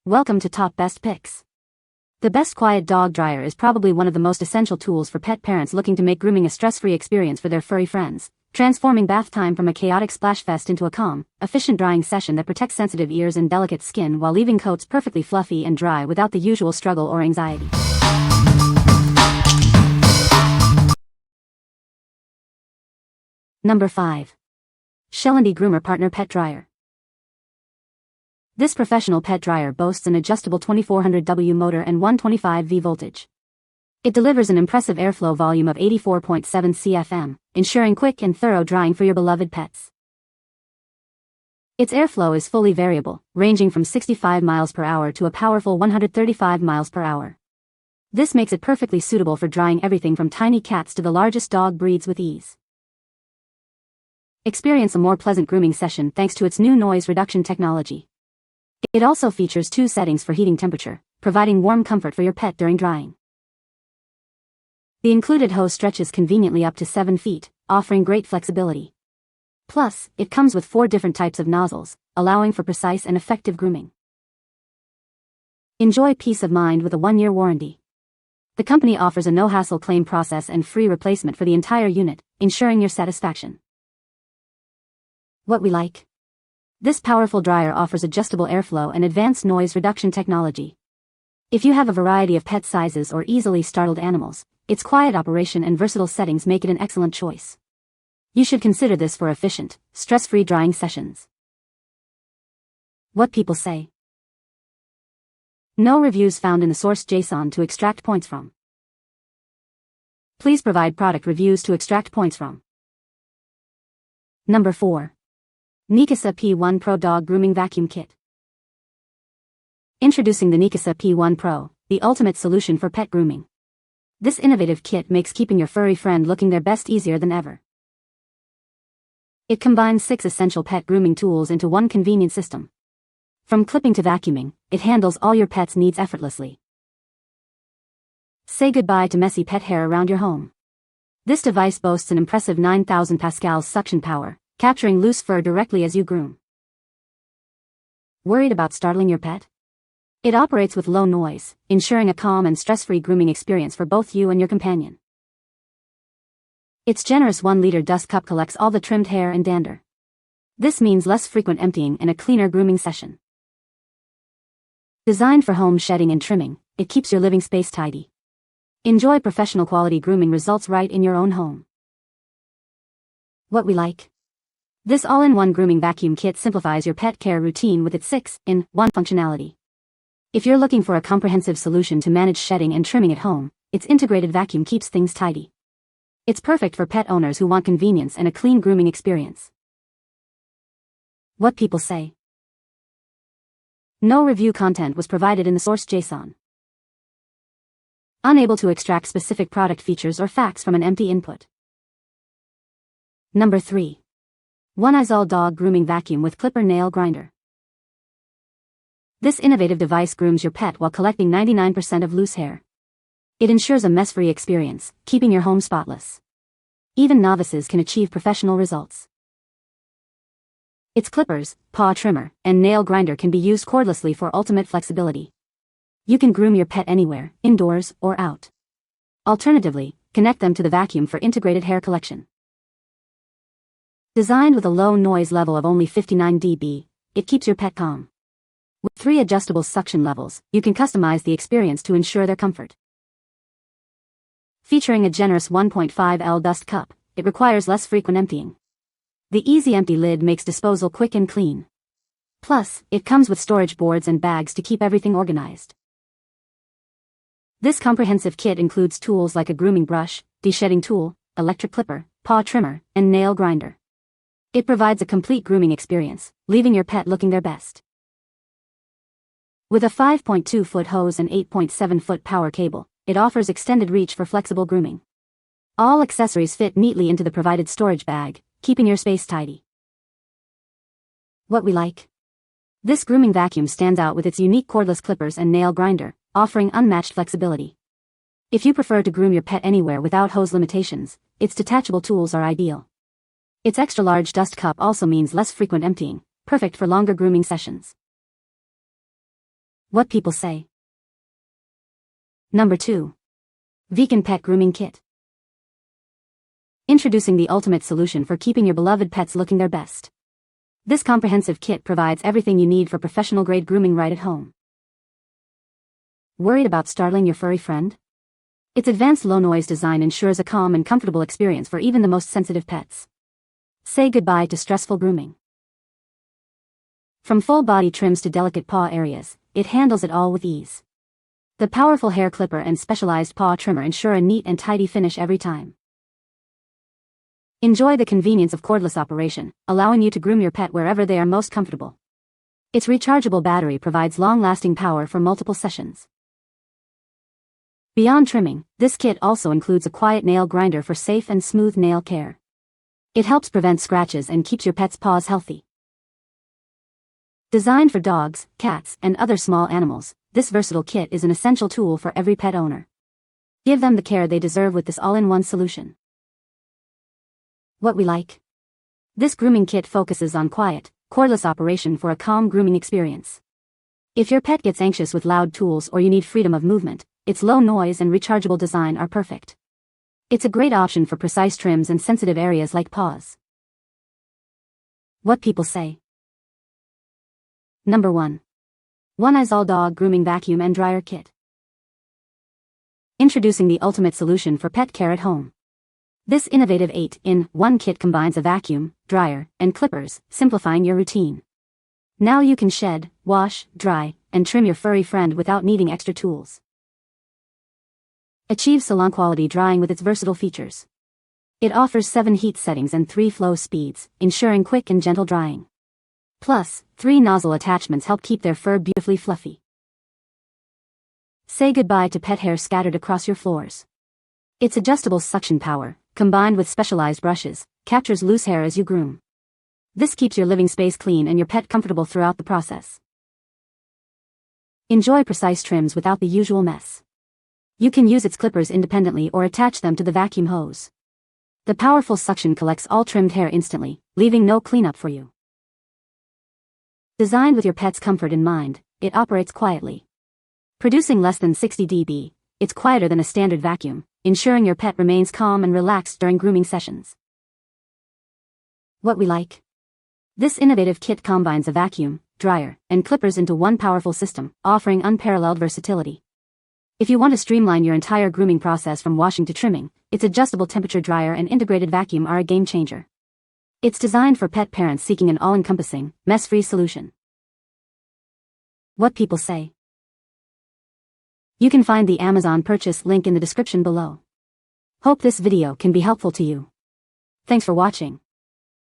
Welcome to Top Best Picks. The Best Quiet Dog Dryer is probably one of the most essential tools for pet parents looking to make grooming a stress-free experience for their furry friends, transforming bath time from a chaotic splash fest into a calm, efficient drying session that protects sensitive ears and delicate skin while leaving coats perfectly fluffy and dry without the usual struggle or anxiety. Number 5. SHELANDY Groomer Partner Pet Dryer. This professional pet dryer boasts an adjustable 2400W motor and 125V voltage. It delivers an impressive airflow volume of 84.7 CFM, ensuring quick and thorough drying for your beloved pets. Its airflow is fully variable, ranging from 65 miles per hour to a powerful 135 miles per hour. This makes it perfectly suitable for drying everything from tiny cats to the largest dog breeds with ease. Experience a more pleasant grooming session thanks to its new noise reduction technology. It also features 2 settings for heating temperature, providing warm comfort for your pet during drying. The included hose stretches conveniently up to 7 feet, offering great flexibility. Plus, it comes with 4 different types of nozzles, allowing for precise and effective grooming. Enjoy peace of mind with a 1-year warranty. The company offers a no-hassle claim process and free replacement for the entire unit, ensuring your satisfaction. What we like. This powerful dryer offers adjustable airflow and advanced noise reduction technology. If you have a variety of pet sizes or easily startled animals, its quiet operation and versatile settings make it an excellent choice. You should consider this for efficient, stress-free drying sessions. What people say. No reviews found in the source JSON to extract points from. Please provide product reviews to extract points from. Number 4. Neakasa P1 Pro Dog Grooming Vacuum Kit. Introducing the Neakasa P1 Pro, the ultimate solution for pet grooming. This innovative kit makes keeping your furry friend looking their best easier than ever. It combines 6 essential pet grooming tools into one convenient system. From clipping to vacuuming, it handles all your pet's needs effortlessly. Say goodbye to messy pet hair around your home. This device boasts an impressive 9,000 pascals suction power, capturing loose fur directly as you groom. Worried about startling your pet? It operates with low noise, ensuring a calm and stress-free grooming experience for both you and your companion. Its generous 1-liter dust cup collects all the trimmed hair and dander. This means less frequent emptying and a cleaner grooming session. Designed for home shedding and trimming, it keeps your living space tidy. Enjoy professional quality grooming results right in your own home. What we like. This all-in-one grooming vacuum kit simplifies your pet care routine with its 6-in-1 functionality. If you're looking for a comprehensive solution to manage shedding and trimming at home, its integrated vacuum keeps things tidy. It's perfect for pet owners who want convenience and a clean grooming experience. What people say. No review content was provided in the source JSON. Unable to extract specific product features or facts from an empty input. Number 3. ONEISALL Dog Grooming Vacuum with Clipper Nail Grinder. This innovative device grooms your pet while collecting 99% of loose hair. It ensures a mess-free experience, keeping your home spotless. Even novices can achieve professional results. Its clippers, paw trimmer, and nail grinder can be used cordlessly for ultimate flexibility. You can groom your pet anywhere, indoors or out. Alternatively, connect them to the vacuum for integrated hair collection. Designed with a low noise level of only 59 dB, it keeps your pet calm. With 3 adjustable suction levels, you can customize the experience to ensure their comfort. Featuring a generous 1.5L dust cup, it requires less frequent emptying. The easy empty lid makes disposal quick and clean. Plus, it comes with storage boards and bags to keep everything organized. This comprehensive kit includes tools like a grooming brush, de-shedding tool, electric clipper, paw trimmer, and nail grinder. It provides a complete grooming experience, leaving your pet looking their best. With a 5.2-foot hose and 8.7-foot power cable, it offers extended reach for flexible grooming. All accessories fit neatly into the provided storage bag, keeping your space tidy. What we like. This grooming vacuum stands out with its unique cordless clippers and nail grinder, offering unmatched flexibility. If you prefer to groom your pet anywhere without hose limitations, its detachable tools are ideal. Its extra-large dust cup also means less frequent emptying, perfect for longer grooming sessions. What people say. Number 2. Veeconn Pet Grooming Kit. Introducing the ultimate solution for keeping your beloved pets looking their best. This comprehensive kit provides everything you need for professional-grade grooming right at home. Worried about startling your furry friend? Its advanced low-noise design ensures a calm and comfortable experience for even the most sensitive pets. Say goodbye to stressful grooming. From full-body trims to delicate paw areas, it handles it all with ease. The powerful hair clipper and specialized paw trimmer ensure a neat and tidy finish every time. Enjoy the convenience of cordless operation, allowing you to groom your pet wherever they are most comfortable. Its rechargeable battery provides long-lasting power for multiple sessions. Beyond trimming, this kit also includes a quiet nail grinder for safe and smooth nail care. It helps prevent scratches and keeps your pet's paws healthy. Designed for dogs, cats, and other small animals, this versatile kit is an essential tool for every pet owner. Give them the care they deserve with this all-in-one solution. What we like. This grooming kit focuses on quiet, cordless operation for a calm grooming experience. If your pet gets anxious with loud tools or you need freedom of movement, its low noise and rechargeable design are perfect. It's a great option for precise trims and sensitive areas like paws. What people say. Number 1. ONEISALL Dog Grooming Vacuum and Dryer Kit. Introducing the ultimate solution for pet care at home. This innovative 8-in-1 kit combines a vacuum, dryer, and clippers, simplifying your routine. Now you can shed, wash, dry, and trim your furry friend without needing extra tools. Achieve salon-quality drying with its versatile features. It offers 7 heat settings and 3 flow speeds, ensuring quick and gentle drying. Plus, 3 nozzle attachments help keep their fur beautifully fluffy. Say goodbye to pet hair scattered across your floors. Its adjustable suction power, combined with specialized brushes, captures loose hair as you groom. This keeps your living space clean and your pet comfortable throughout the process. Enjoy precise trims without the usual mess. You can use its clippers independently or attach them to the vacuum hose. The powerful suction collects all trimmed hair instantly, leaving no cleanup for you. Designed with your pet's comfort in mind, it operates quietly. Producing less than 60 dB, it's quieter than a standard vacuum, ensuring your pet remains calm and relaxed during grooming sessions. What we like. This innovative kit combines a vacuum, dryer, and clippers into one powerful system, offering unparalleled versatility. If you want to streamline your entire grooming process from washing to trimming, its adjustable temperature dryer and integrated vacuum are a game changer. It's designed for pet parents seeking an all-encompassing, mess-free solution. What people say. You can find the Amazon purchase link in the description below. Hope this video can be helpful to you. Thanks for watching.